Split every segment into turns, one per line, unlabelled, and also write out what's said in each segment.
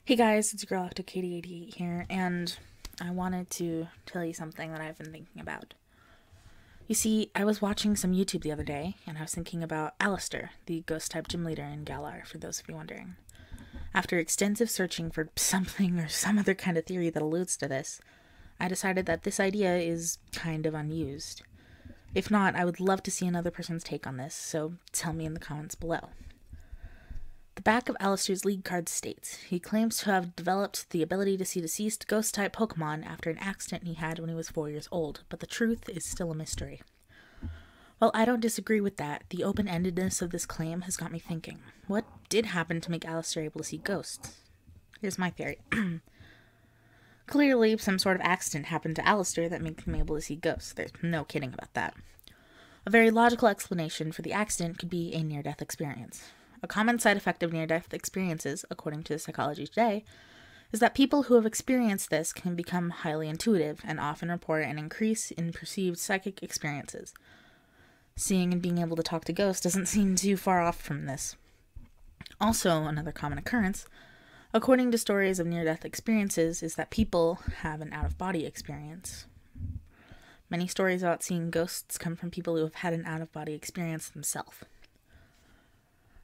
Hey guys, it's your girl Katie88 here, and I wanted to tell you something that I've been thinking about. You see, I was watching some YouTube the other day, and I was thinking about Allister, the ghost-type gym leader in Galar, for those of you wondering. After extensive searching for something or some other kind of theory that alludes to this, I decided that this idea is kind of unused. If not, I would love to see another person's take on this, so tell me in the comments below. The back of Allister's league card states he claims to have developed the ability to see deceased ghost-type Pokemon after an accident he had when he was 4 years old, but the truth is still a mystery. While I don't disagree with that, the open-endedness of this claim has got me thinking. What did happen to make Allister able to see ghosts? Here's my theory. Clearly, some sort of accident happened to Allister that made him able to see ghosts. There's no kidding about that. A very logical explanation for the accident could be a near-death experience. A common side effect of near-death experiences, according to Psychology Today, is that people who have experienced this can become highly intuitive and often report an increase in perceived psychic experiences. Seeing and being able to talk to ghosts doesn't seem too far off from this. Also, another common occurrence, according to stories of near-death experiences, is that people have an out-of-body experience. Many stories about seeing ghosts come from people who have had an out-of-body experience themselves.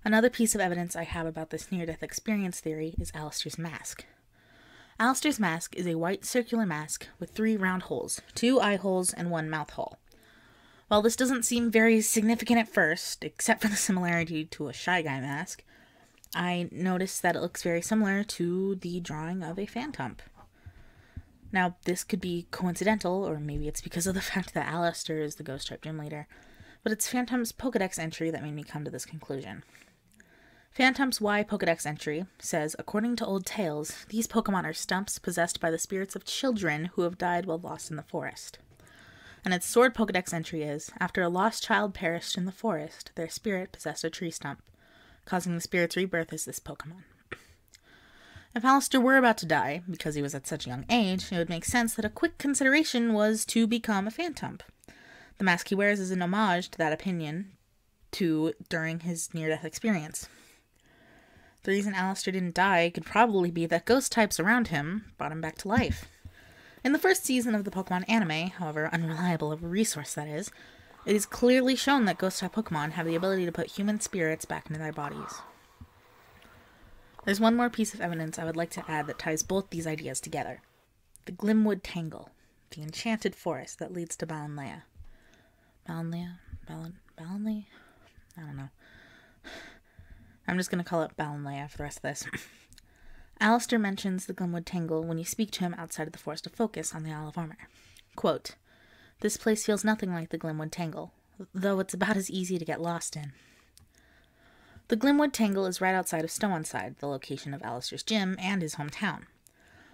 Another piece of evidence I have about this near-death experience theory is Allister's mask. Allister's mask is a white circular mask with 3 round holes, 2 eye holes, and 1 mouth hole. While this doesn't seem very significant at first, except for the similarity to a Shy Guy mask, I noticed that it looks very similar to the drawing of a Phantump. Now, this could be coincidental, or maybe it's because of the fact that Allister is the ghost-type gym leader, but it's Phantump's Pokedex entry that made me come to this conclusion. Phantump's Y Pokedex entry says, according to old tales, these Pokemon are stumps possessed by the spirits of children who have died while lost in the forest. And its Sword Pokedex entry is, after a lost child perished in the forest, their spirit possessed a tree stump, causing the spirit's rebirth as this Pokemon. If Allister were about to die, because he was at such a young age, it would make sense that a quick consideration was to become a Phantump. The mask he wears is an homage to that opinion during his near-death experience. The reason Allister didn't die could probably be that ghost types around him brought him back to life. In the first season of the Pokemon anime, however unreliable of a resource that is, it is clearly shown that ghost-type Pokemon have the ability to put human spirits back into their bodies. There's one more piece of evidence I would like to add that ties both these ideas together. The Glenwood Tangle, the enchanted forest that leads to Balanlea. Balanlea? I don't know. I'm just going to call it Balanlea for the rest of this. Allister mentions the Glenwood Tangle when you speak to him outside of the Forest of Focus on the Isle of Armor. Quote, "This place feels nothing like the Glenwood Tangle, though it's about as easy to get lost in." The Glenwood Tangle is right outside of Stowonside, the location of Allister's gym and his hometown.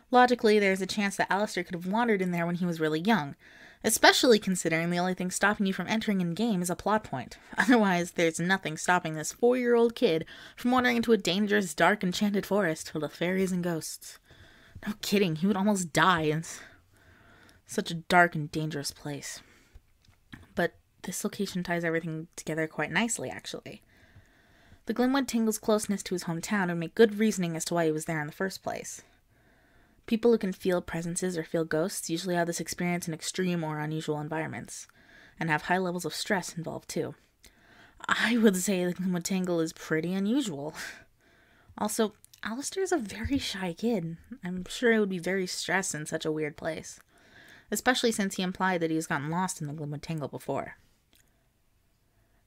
Logically, there's a chance that Allister could have wandered in there when he was really young, especially considering the only thing stopping you from entering in-game is a plot point. Otherwise, there's nothing stopping this 4-year-old kid from wandering into a dangerous, dark, enchanted forest full of fairies and ghosts. No kidding, he would almost die in such a dark and dangerous place. But this location ties everything together quite nicely, actually. The Glenwood Tangle's closeness to his hometown would make good reasoning as to why he was there in the first place. People who can feel presences or feel ghosts usually have this experience in extreme or unusual environments, and have high levels of stress involved too. I would say the Glenwood Tangle is pretty unusual. Also, Allister is a very shy kid. I'm sure he would be very stressed in such a weird place, especially since he implied that he has gotten lost in the Glenwood Tangle before.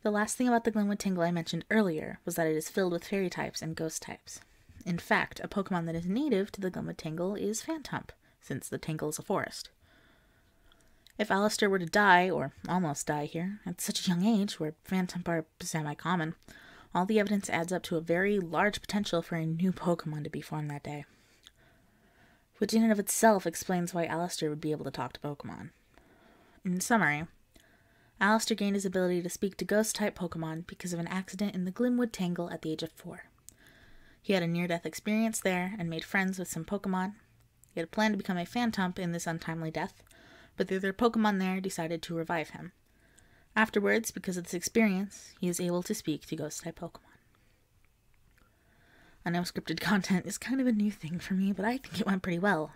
The last thing about the Glenwood Tangle I mentioned earlier was that it is filled with fairy types and ghost types. In fact, a Pokemon that is native to the Glenwood Tangle is Phantump, since the Tangle is a forest. If Allister were to die, or almost die here, at such a young age, where Phantump are semi-common, all the evidence adds up to a very large potential for a new Pokemon to be formed that day. Which in and of itself explains why Allister would be able to talk to Pokemon. In summary, Allister gained his ability to speak to ghost-type Pokemon because of an accident in the Glenwood Tangle at the age of 4. He had a near-death experience there and made friends with some Pokemon. He had a plan to become a Phantump in this untimely death, but the other Pokemon there decided to revive him. Afterwards, because of this experience, he is able to speak to ghost-type Pokemon. I know scripted content is kind of a new thing for me, but I think it went pretty well.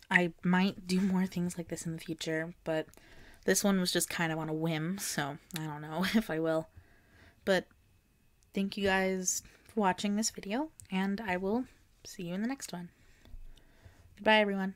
I might do more things like this in the future, but this one was just kind of on a whim, so I don't know if I will. But thank you guys for watching this video, and I will see you in the next one. Goodbye, everyone.